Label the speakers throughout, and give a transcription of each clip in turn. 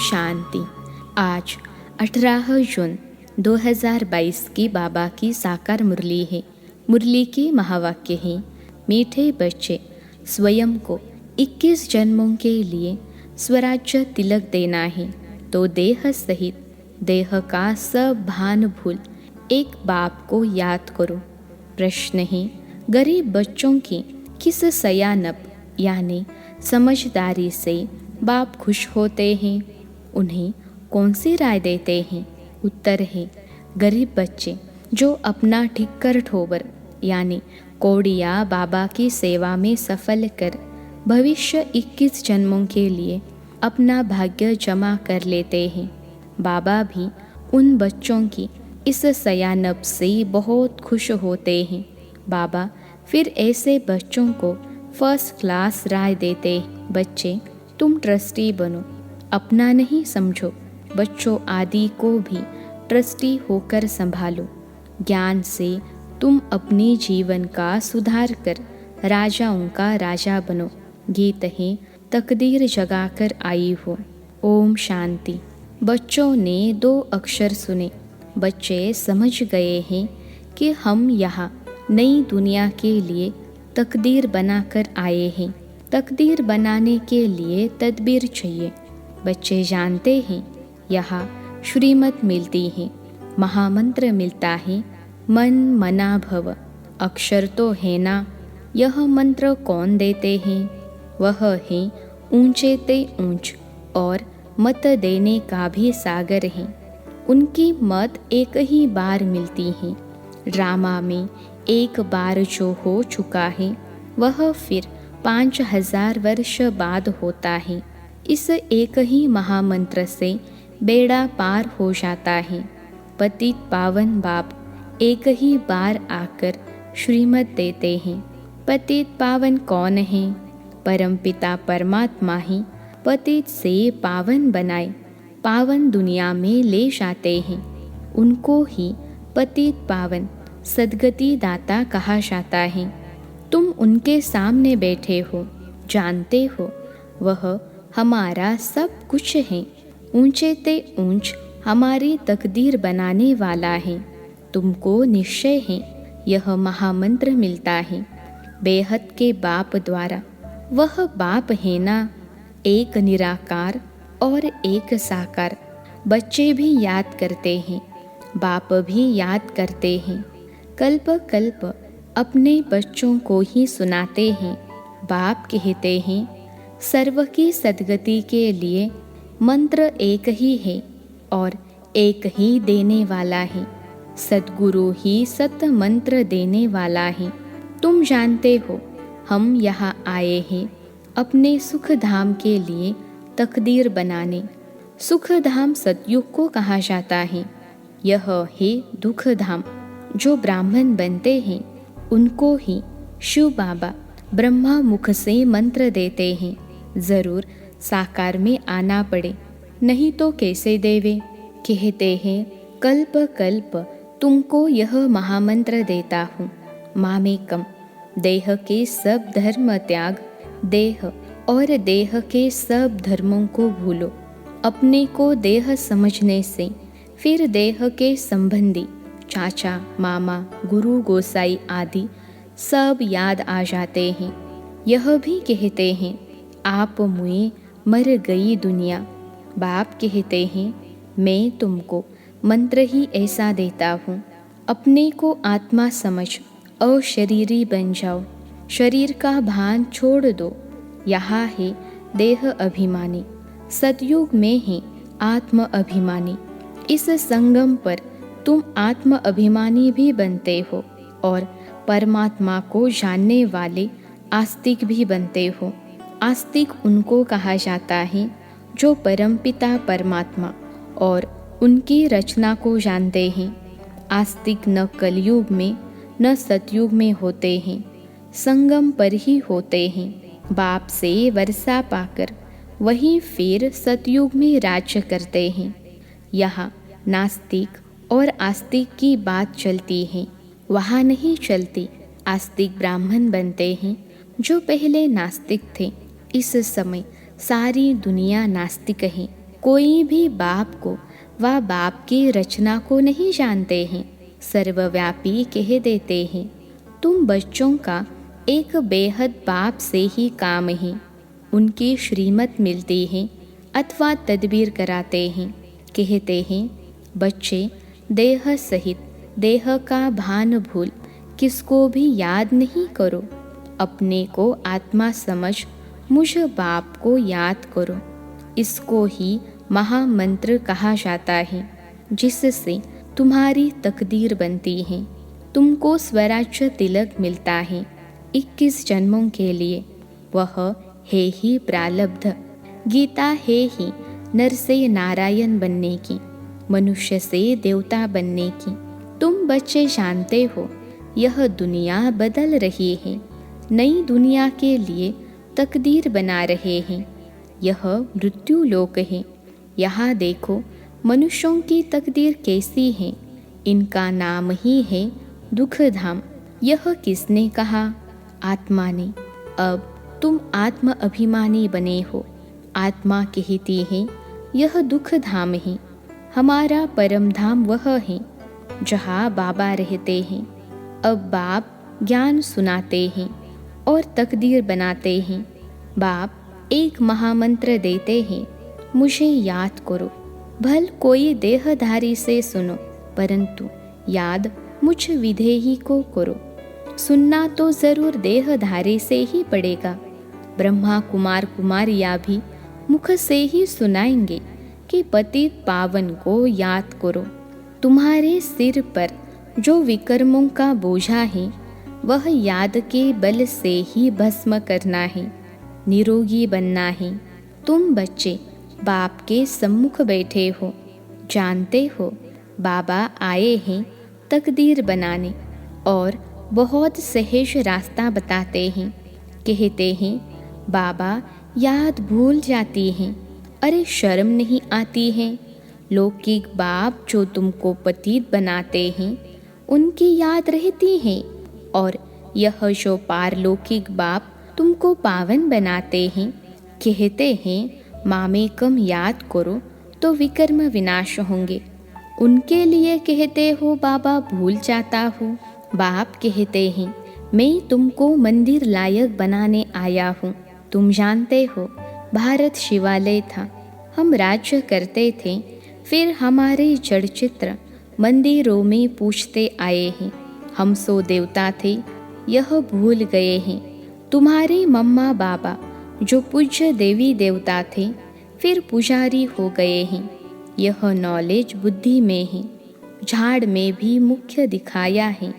Speaker 1: शांति। आज 18 जून 2022 की बाबा की साकार मुरली है। मुरली के महावाक्य हैं, मीठे बच्चे, स्वयं को 21 जन्मों के लिए स्वराज्य तिलक देना है तो देह सहित देह का सब भान भूल एक बाप को याद करो। प्रश्न है, गरीब बच्चों की किस सयानप यानी समझदारी से बाप खुश होते हैं, उन्हें कौन सी राय देते हैं? उत्तर है, गरीब बच्चे जो अपना ठिक्कर ठोबर यानी कोड़िया बाबा की सेवा में सफल कर भविष्य 21 जन्मों के लिए अपना भाग्य जमा कर लेते हैं। बाबा भी उन बच्चों की इस सयानप से बहुत खुश होते हैं। बाबा फिर ऐसे बच्चों को फर्स्ट क्लास राय देते हैं, बच्चे तुम ट्रस्टी बनो, अपना नहीं समझो, बच्चों आदि को भी ट्रस्टी होकर संभालो। ज्ञान से तुम अपने जीवन का सुधार कर राजाओं का राजा बनो। गीत है, तकदीर जगाकर आई हो। ओम शांति। बच्चों ने 2 अक्षर सुने। बच्चे समझ गए हैं कि हम यहाँ नई दुनिया के लिए तकदीर बनाकर आए हैं। तकदीर बनाने के लिए तदबीर चाहिए। बच्चे जानते हैं यहाँ श्रीमत मिलती है, महामंत्र मिलता है, मन मना भव। अक्षर तो है ना, यह मंत्र कौन देते हैं? वह है ऊंचे ते ऊंच और मत देने का भी सागर है। उनकी मत एक ही बार मिलती है। ड्रामा में एक बार जो हो चुका है वह फिर 5000 वर्ष बाद होता है। इस एक ही महामंत्र से बेड़ा पार हो जाता है। पतित पावन बाप एक ही बार आकर श्रीमत देते हैं। पतित पावन कौन है? परमपिता परमात्मा ही पतित से पावन बनाए पावन दुनिया में ले जाते हैं। उनको ही पतित पावन सद्गति दाता कहा जाता है। तुम उनके सामने बैठे हो, जानते हो वह हमारा सब कुछ है। ऊंचे ते ऊंच हमारी तकदीर बनाने वाला है। तुमको निश्चय है यह महामंत्र मिलता है बेहद के बाप द्वारा। वह बाप है ना, एक निराकार और एक साकार। बच्चे भी याद करते हैं, बाप भी याद करते हैं। कल्प कल्प अपने बच्चों को ही सुनाते हैं। बाप कहते हैं सर्व की सद्गति के लिए मंत्र एक ही है और एक ही देने वाला है। सद्गुरु ही सत मंत्र देने वाला है। तुम जानते हो हम यहाँ आए हैं अपने सुख धाम के लिए तकदीर बनाने। सुख धाम सतयुग को कहा जाता है। यह है दुख धाम। जो ब्राह्मण बनते हैं उनको ही शिव बाबा ब्रह्मा मुख से मंत्र देते हैं। जरूर साकार में आना पड़े, नहीं तो कैसे देवे। कहते हैं कल्प कल्प तुमको यह महामंत्र देता हूँ। मामेकम, देह के सब धर्म त्याग, देह और देह के सब धर्मों को भूलो। अपने को देह समझने से फिर देह के संबंधी चाचा मामा गुरु गोसाई आदि सब याद आ जाते हैं। यह भी कहते हैं आप मुए मर गई दुनिया। बाप कहते हैं मैं तुमको मंत्र ही ऐसा देता हूँ, अपने को आत्मा समझ अशरीरी बन जाओ। शरीर का भान छोड़ दो। यहाँ है देह अभिमानी, सतयुग में है आत्म अभिमानी। इस संगम पर तुम आत्म अभिमानी भी बनते हो और परमात्मा को जानने वाले आस्तिक भी बनते हो। आस्तिक उनको कहा जाता है जो परमपिता परमात्मा और उनकी रचना को जानते हैं। आस्तिक न कलयुग में न सतयुग में होते हैं, संगम पर ही होते हैं। बाप से वर्षा पाकर वही फिर सतयुग में राज्य करते हैं। यहाँ नास्तिक और आस्तिक की बात चलती है, वहाँ नहीं चलती। आस्तिक ब्राह्मण बनते हैं जो पहले नास्तिक थे। इस समय सारी दुनिया नास्तिक है। कोई भी बाप को व बाप की रचना को नहीं जानते हैं, सर्वव्यापी कह देते हैं। तुम बच्चों का एक बेहद बाप से ही काम है। उनकी श्रीमत मिलती है अथवा तदबीर कराते हैं। कहते हैं, बच्चे देह सहित देह का भान भूल किसको भी याद नहीं करो। अपने को आत्मा समझ मुझ बाप को याद करो। इसको ही महामंत्र कहा जाता है, जिससे तुम्हारी तकदीर बनती है। तुमको स्वराज्य तिलक मिलता है 21 जन्मों के लिए। वह है ही प्रालब्ध। गीता है ही नर से नारायण बनने की, मनुष्य से देवता बनने की। तुम बच्चे जानते हो यह दुनिया बदल रही है, नई दुनिया के लिए तकदीर बना रहे हैं। यह मृत्यु लोक है। यहाँ देखो मनुष्यों की तकदीर कैसी है। इनका नाम ही है दुख धाम। यह किसने कहा? आत्मा ने। अब तुम आत्म अभिमानी बने हो। आत्मा कहती है यह दुख धाम है। हमारा परम धाम वह है जहाँ बाबा रहते हैं। अब बाप ज्ञान सुनाते हैं और तकदीर बनाते हैं। बाप एक महामंत्र देते हैं, मुझे याद करो। भल कोई देहधारी से सुनो, परंतु याद मुझ विधेही को करो। सुनना तो जरूर देहधारी से ही पड़ेगा। ब्रह्मा कुमार कुमारियाँ भी मुख से ही सुनाएंगे कि पतित पावन को याद करो। तुम्हारे सिर पर जो विकर्मों का बोझा है वह याद के बल से ही भस्म करना है, निरोगी बनना है। तुम बच्चे बाप के सम्मुख बैठे हो, जानते हो बाबा आए हैं तकदीर बनाने और बहुत सहज रास्ता बताते हैं। कहते हैं बाबा याद भूल जाती हैं। अरे शर्म नहीं आती है? लौकिक बाप जो तुमको पतित बनाते हैं उनकी याद रहती है, और यह जो पारलौकिक बाप तुमको पावन बनाते हैं कहते हैं मामेकम याद करो तो विकर्म विनाश होंगे। उनके लिए कहते हो बाबा भूल जाता हूँ। बाप कहते हैं मैं तुमको मंदिर लायक बनाने आया हूँ। तुम जानते हो भारत शिवालय था, हम राज्य करते थे, फिर हमारे जड़ चित्र मंदिरों में पूछते आए हैं। हम सो देवता थे, यह भूल गए हैं। तुम्हारे मम्मा बाबा जो पूज्य देवी देवता थे फिर पुजारी हो गए हैं। यह नॉलेज बुद्धि में है। झाड़ में भी मुख्य दिखाया है।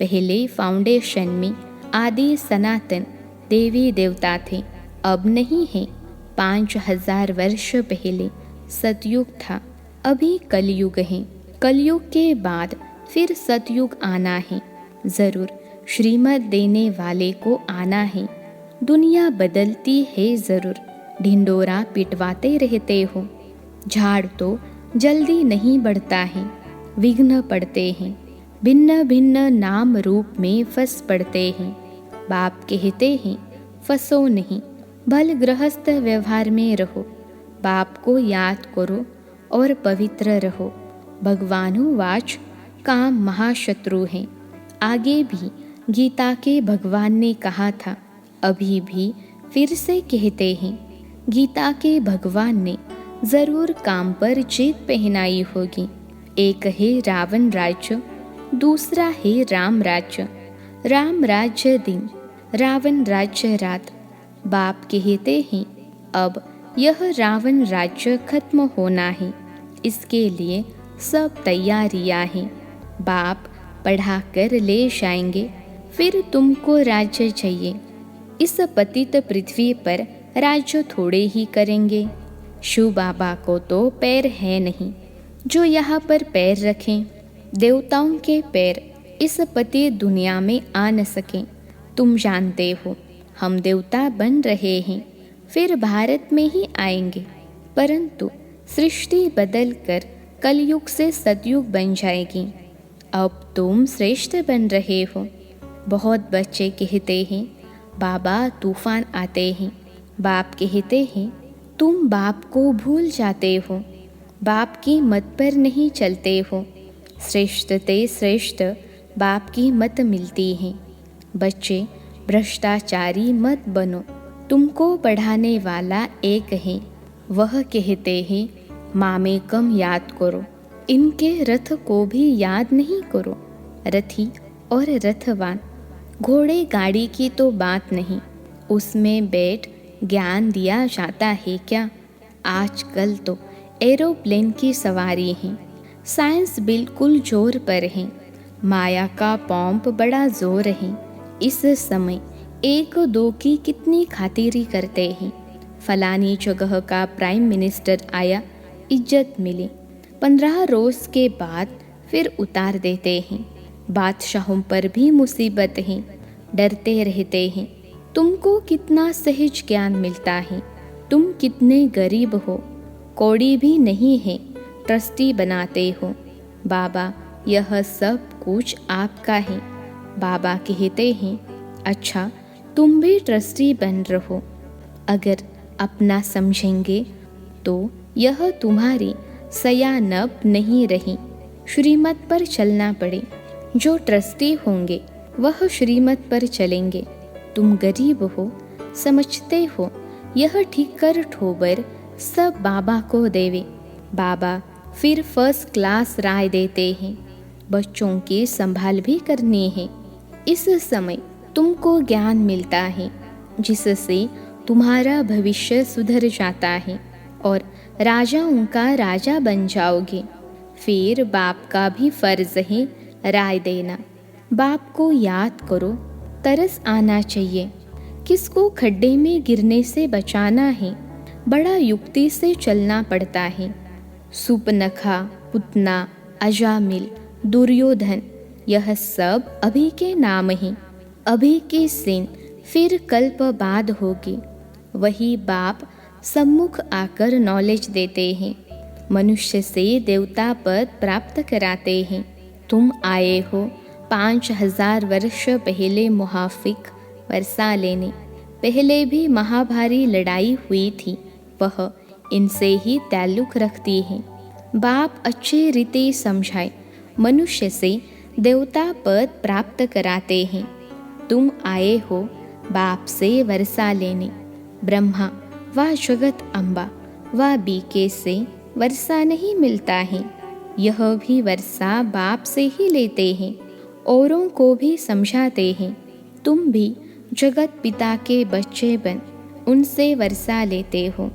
Speaker 1: पहले फाउंडेशन में आदि सनातन देवी देवता थे, अब नहीं है। 5000 वर्ष पहले सतयुग था, अभी कलयुग है। कलयुग के बाद फिर सतयुग आना है। जरूर श्रीमत देने वाले को आना है। दुनिया बदलती है जरूर, ढिंडोरा पिटवाते रहते हो। झाड़ तो जल्दी नहीं बढ़ता है, विघ्न पड़ते हैं। भिन्न भिन्न नाम रूप में फंस पड़ते हैं। बाप कहते हैं फंसो नहीं, भल गृहस्थ व्यवहार में रहो। बाप को याद करो और पवित्र रहो। भगवानुवाच काम महाशत्रु हैं। आगे भी गीता के भगवान ने कहा था, अभी भी फिर से कहते हैं। गीता के भगवान ने जरूर काम पर जीत पहनाई होगी। एक है रावण राज्य, दूसरा है राम राज्य। राम राज्य दिन, रावण राज्य रात। बाप कहते हैं अब यह रावण राज्य खत्म होना है, इसके लिए सब तैयारियां हैं। बाप पढ़ा कर ले जाएंगे, फिर तुमको राज्य चाहिए। इस पतित पृथ्वी पर राज्य थोड़े ही करेंगे। शिव बाबा को तो पैर है नहीं जो यहाँ पर पैर रखें। देवताओं के पैर इस पतित दुनिया में आ न सकें। तुम जानते हो हम देवता बन रहे हैं, फिर भारत में ही आएंगे, परंतु सृष्टि बदल कर कलयुग से सतयुग बन जाएगी। अब तुम श्रेष्ठ बन रहे हो। बहुत बच्चे कहते हैं बाबा तूफान आते हैं। बाप कहते हैं तुम बाप को भूल जाते हो, बाप की मत पर नहीं चलते हो। श्रेष्ठ ते श्रेष्ठ बाप की मत मिलती है। बच्चे, भ्रष्टाचारी मत बनो, तुमको पढ़ाने वाला एक है। वह कहते हैं मामे कम याद करो, इनके रथ को भी याद नहीं करो। रथी और रथवान, घोड़े गाड़ी की तो बात नहीं, उसमें बैठ ज्ञान दिया जाता है क्या? आजकल तो एरोप्लेन की सवारी है। साइंस बिल्कुल जोर पर है, माया का पंप बड़ा जोर है। इस समय एक दो की कितनी खातिरी करते हैं। फलानी जगह का प्राइम मिनिस्टर आया, इज्जत मिली, 15 रोज के बाद फिर उतार देते हैं। बादशाहों पर भी मुसीबत है, डरते रहते हैं। तुमको कितना सहज ज्ञान मिलता है, तुम कितने गरीब हो, कौड़ी भी नहीं है, ट्रस्टी बनाते हो। बाबा, यह सब कुछ आपका है। बाबा कहते हैं अच्छा, तुम भी ट्रस्टी बन रहो। अगर अपना समझेंगे तो यह तुम्हारी सयानब नहीं रही, श्रीमत पर चलना पड़े। जो ट्रस्टी होंगे वह श्रीमत पर चलेंगे। तुम गरीब हो, समझते हो, यह ठीक कर ठोबर सब बाबा को देवे। बाबा फिर फर्स्ट क्लास राय देते हैं। बच्चों की संभाल भी करनी है। इस समय तुमको ज्ञान मिलता है, जिससे तुम्हारा भविष्य सुधर जाता है और राजाओं का राजा बन जाओगे। फिर बाप का भी फर्ज है राय देना। बाप को याद करो, तरस आना चाहिए। किसको खड्डे में गिरने से बचाना है, बड़ा युक्ति से चलना पड़ता है। सुपनखा, पुतना, अजामिल, दुर्योधन, यह सब अभी के नाम हैं। अभी की सीन फिर कल्प बाद होगी। वही बाप सम्मुख आकर नॉलेज देते हैं, मनुष्य से देवता पद प्राप्त कराते हैं। तुम आए हो 5000 वर्ष पहले मुहाफिक वर्षा लेने। पहले भी महाभारी लड़ाई हुई थी, वह इनसे ही ताल्लुक रखती है। बाप अच्छे रीति समझाए, मनुष्य से देवता पद प्राप्त कराते हैं। तुम आए हो बाप से वर्षा लेने। ब्रह्मा व जगत अम्बा व बीके से वर्षा नहीं मिलता है, यह भी वर्षा बाप से ही लेते हैं, औरों को भी समझाते हैं। तुम भी जगत पिता के बच्चे बन उनसे वर्षा लेते हो।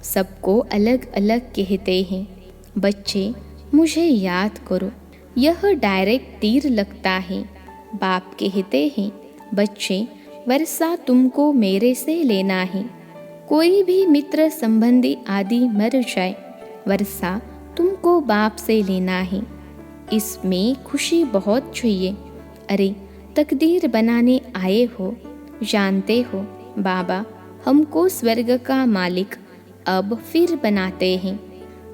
Speaker 1: सबको अलग अलग कहते हैं, बच्चे मुझे याद करो, यह डायरेक्ट तीर लगता है। बाप कहते हैं बच्चे, वर्षा तुमको मेरे से लेना है। कोई भी मित्र संबंधी आदि मर जाए, वर्षा तुमको बाप से लेना है। इसमें खुशी बहुत चाहिए। अरे तकदीर बनाने आए हो, जानते हो बाबा हमको स्वर्ग का मालिक अब फिर बनाते हैं,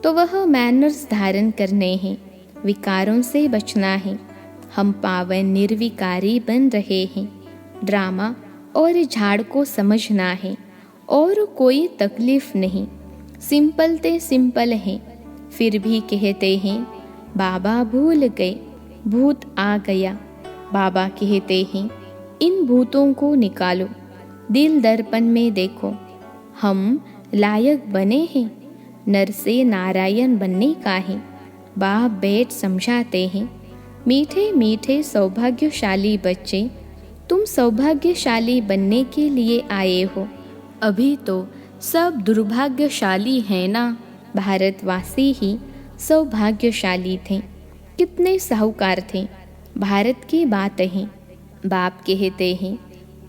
Speaker 1: तो वह मैनर्स धारण करने हैं, विकारों से बचना है। हम पावन निर्विकारी बन रहे हैं। ड्रामा और झाड़ को समझना है और कोई तकलीफ नहीं। सिंपल ते सिंपल हैं, फिर भी कहते हैं बाबा भूल गए, भूत आ गया। बाबा कहते हैं इन भूतों को निकालो, दिल दर्पण में देखो। हम लायक बने हैं, नर से नारायण बनने का है। बाप बैठ समझाते हैं, मीठे मीठे सौभाग्यशाली बच्चे, तुम सौभाग्यशाली बनने के लिए आए हो। अभी तो सब दुर्भाग्यशाली हैं ना। भारतवासी ही सौभाग्यशाली थे, कितने साहूकार थे। भारत की बात है। बाप कहते हैं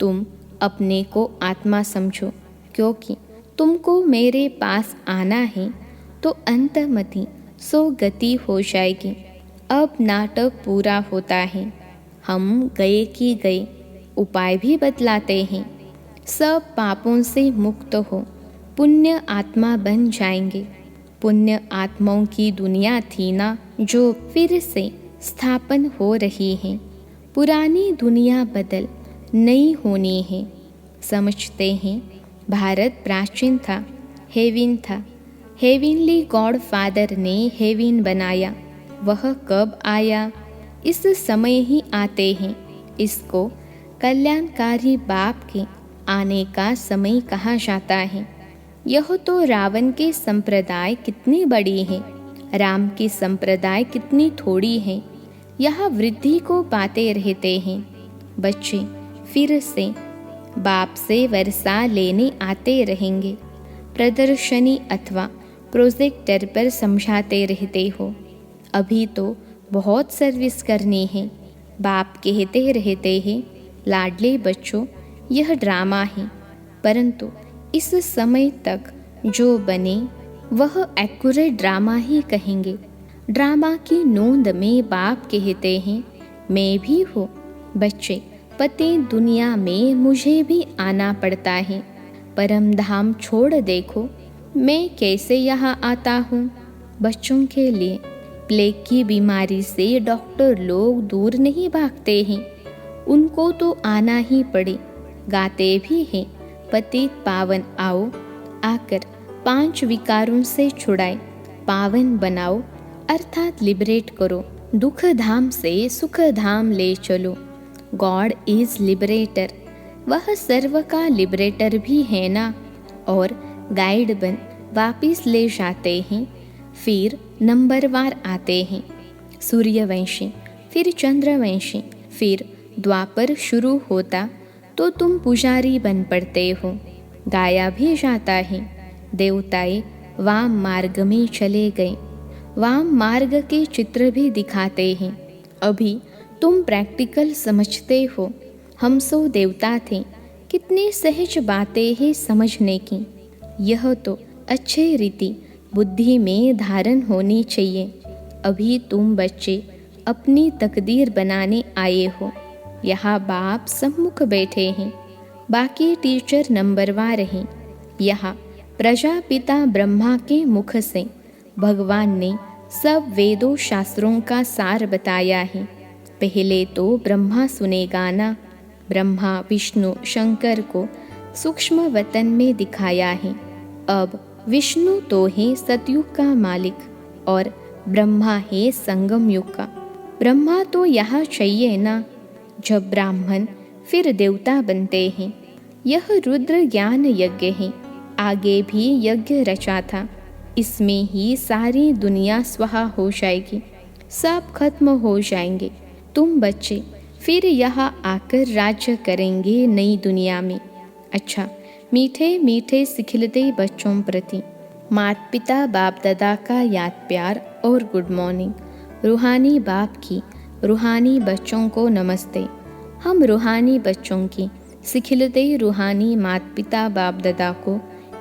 Speaker 1: तुम अपने को आत्मा समझो, क्योंकि तुमको मेरे पास आना है तो अंतमति सो गति हो जाएगी। अब नाटक पूरा होता है। हम गए कि गए, उपाय भी बतलाते हैं। सब पापों से मुक्त हो, पुण्य आत्मा बन जाएंगे। पुण्य आत्माओं की दुनिया थी ना, जो फिर से स्थापन हो रही है। पुरानी दुनिया बदल नई होनी है। समझते हैं भारत प्राचीन था, हेविन था। हेविनली गॉड फादर ने हेविन बनाया। वह कब आया? इस समय ही आते हैं। इसको कल्याणकारी बाप के आने का समय कहा जाता है। यह तो रावण के संप्रदाय कितनी बड़ी है, राम की संप्रदाय कितनी थोड़ी है। यहाँ वृद्धि को पाते रहते हैं। बच्चे फिर से बाप से वर्षा लेने आते रहेंगे। प्रदर्शनी अथवा प्रोजेक्टर पर समझाते रहते हो। अभी तो बहुत सर्विस करनी है। बाप कहते रहते हैं, लाडले बच्चों, यह ड्रामा है, परंतु इस समय तक जो बने वह एक्यूरेट ड्रामा ही कहेंगे। ड्रामा की नोंद में बाप कहते हैं, मैं भी हूँ। बच्चे, पति दुनिया में मुझे भी आना पड़ता है। परम धाम छोड़ देखो, मैं कैसे यहाँ आता हूँ। बच्चों के लिए प्लेग की बीमारी से डॉक्टर लोग दूर नहीं भागते हैं, उनको तो आना ही पड़े। गाते भी हैं, पतित पावन आओ, आकर 5 विकारों से छुड़ाए, पावन बनाओ, अर्थात लिबरेट करो। दुख धाम से सुख धाम ले चलो। God is liberator. वह सर्व का लिबरेटर भी है ना। और गाइड बन वापिस ले जाते हैं। फिर नंबरवार आते हैं। सूर्यवंशी, फिर चंद्रवंशी, फिर द्वापर शुरू होता तो तुम पुजारी बन पड़ते हो। गाया भी जाता है, देवताएं वाम मार्ग में चले गए। वाम मार्ग के चित्र भी दिखाते हैं। अभी तुम प्रैक्टिकल समझते हो। हम सो देवता थे। कितनी सहज बातें हैं समझने की। यह तो अच्छे रीति बुद्धि में धारण होनी चाहिए। अभी तुम बच्चे अपनी तकदीर बनाने आए हो। यहाँ बाप सम्मुख बैठे हैं, बाकी टीचर नंबरवार हैं। यहाँ प्रजापिता ब्रह्मा के मुख से भगवान ने सब वेदों शास्त्रों का सार बताया है। पहले तो ब्रह्मा सुनेगा ना। ब्रह्मा विष्णु शंकर को सूक्ष्म वतन में दिखाया है। अब विष्णु तो है सतयुग का मालिक और ब्रह्मा है संगम युग का। ब्रह्मा तो यहाँ चाहिए ना। जब ब्राह्मण फिर देवता बनते हैं। यह रुद्र ज्ञान यज्ञ है। आगे भी यज्ञ रचा था। इसमें ही सारी दुनिया स्वाहा हो जाएगी, सब खत्म हो जाएंगे। तुम बच्चे फिर यहाँ आकर राज्य करेंगे नई दुनिया में। अच्छा, मीठे मीठे सिखिलते बच्चों प्रति माता पिता बाप दादा का याद प्यार और गुड मॉर्निंग। रूहानी बाप की रूहानी बच्चों को नमस्ते। हम रूहानी बच्चों की सिखिलते रूहानी माता पिता बाप दादा को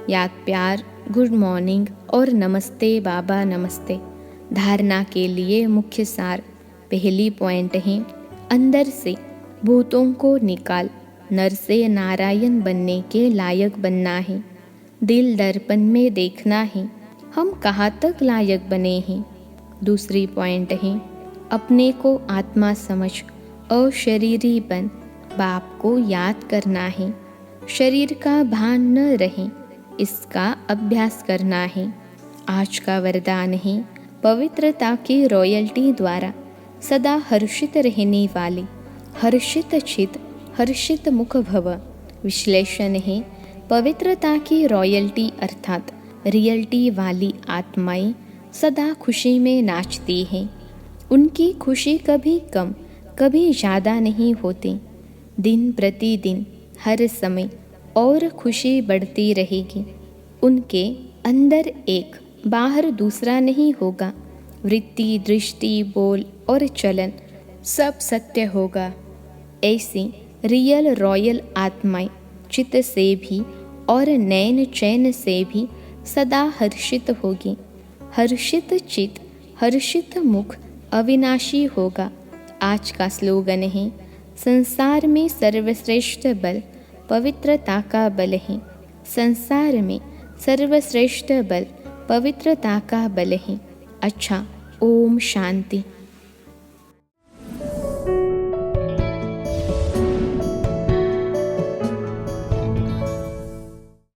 Speaker 1: याद प्यार, गुड मॉर्निंग और नमस्ते बाबा नमस्ते। धारणा के लिए मुख्य सार। पहली पॉइंट है, अंदर से भूतों को निकाल, नर से नारायण बनने के लायक बनना है। दिल दर्पण में देखना है, हम कहाँ तक लायक बने हैं। दूसरी पॉइंट है, अपने को आत्मा समझ अशरीरी बन बाप को याद करना है। शरीर का भान न रहे, इसका अभ्यास करना है। आज का वरदान है, पवित्रता की रॉयल्टी द्वारा सदा हर्षित रहने वाले हर्षित चित हर्षित मुख भव। विश्लेषण है, पवित्रता की रॉयल्टी अर्थात रियल्टी वाली आत्माएं सदा खुशी में नाचती हैं। उनकी खुशी कभी कम कभी ज़्यादा नहीं होती। दिन प्रतिदिन हर समय और खुशी बढ़ती रहेगी। उनके अंदर एक बाहर दूसरा नहीं होगा। वृत्ति दृष्टि बोल और चलन सब सत्य होगा। ऐसी रियल रॉयल आत्माएं चित्त से भी और नैन चैन से भी सदा हर्षित होगी। हर्षित चित्त हर्षित मुख अविनाशी होगा। आज का स्लोगन है, संसार में सर्वश्रेष्ठ बल पवित्रता का बल है। संसार में सर्वश्रेष्ठ बल पवित्रता का बल है। अच्छा, ओम शांति।